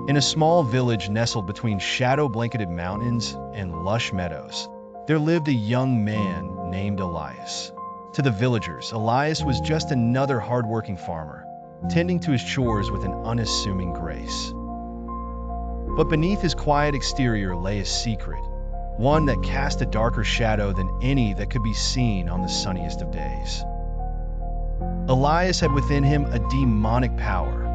In a small village nestled between shadow-blanketed mountains and lush meadows, there lived a young man named Elias. To the villagers, Elias was just another hard-working farmer, tending to his chores with an unassuming grace. But beneath his quiet exterior lay a secret, one that cast a darker shadow than any that could be seen on the sunniest of days. Elias had within him a demonic power,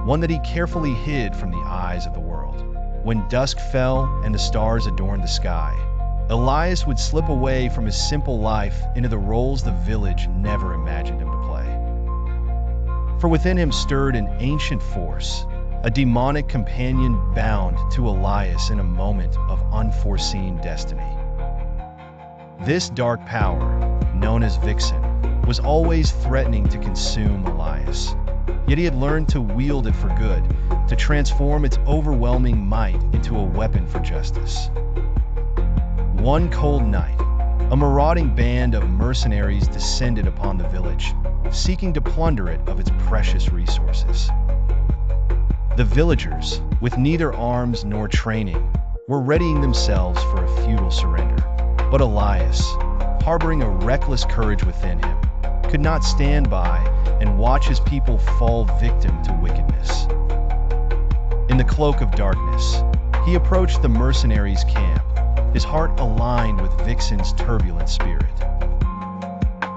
one that he carefully hid from the eyes of the world. When dusk fell and the stars adorned the sky, Elias would slip away from his simple life into the roles the village never imagined him to play. For within him stirred an ancient force, a demonic companion bound to Elias in a moment of unforeseen destiny. This dark power, known as Vixen, was always threatening to consume Elias. Yet he had learned to wield it for good, to transform its overwhelming might into a weapon for justice. One cold night, a marauding band of mercenaries descended upon the village, seeking to plunder it of its precious resources. The villagers, with neither arms nor training, were readying themselves for a futile surrender. But Elias, harboring a reckless courage within him, could not stand by and watch his people fall victim to wickedness. In the cloak of darkness, he approached the mercenaries' camp, his heart aligned with Vixen's turbulent spirit.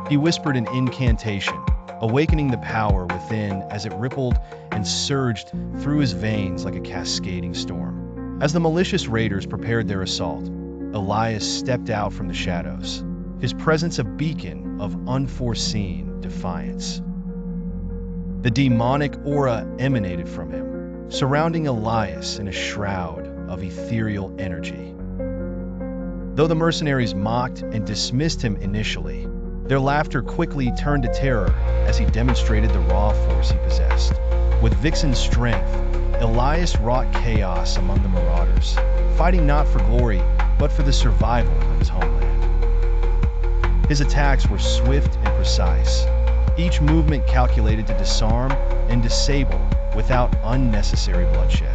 He whispered an incantation, awakening the power within as it rippled and surged through his veins like a cascading storm. As the malicious raiders prepared their assault, Elias stepped out from the shadows, his presence a beacon of unforeseen defiance. The demonic aura emanated from him, surrounding Elias in a shroud of ethereal energy. Though the mercenaries mocked and dismissed him initially, their laughter quickly turned to terror as he demonstrated the raw force he possessed. With Vixen's strength, Elias wrought chaos among the marauders, fighting not for glory, but for the survival of his homeland. His attacks were swift and precise, each movement calculated to disarm and disable without unnecessary bloodshed.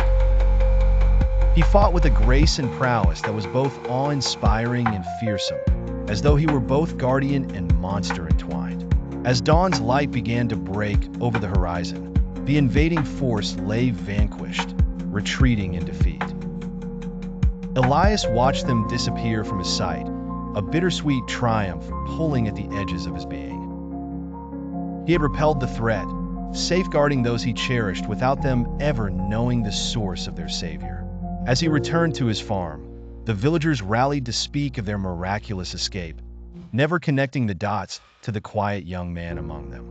He fought with a grace and prowess that was both awe-inspiring and fearsome, as though he were both guardian and monster entwined. As dawn's light began to break over the horizon, the invading force lay vanquished, retreating in defeat. Elias watched them disappear from his sight, a bittersweet triumph pulling at the edges of his being. He had repelled the threat, safeguarding those he cherished without them ever knowing the source of their savior. As he returned to his farm, the villagers rallied to speak of their miraculous escape, never connecting the dots to the quiet young man among them.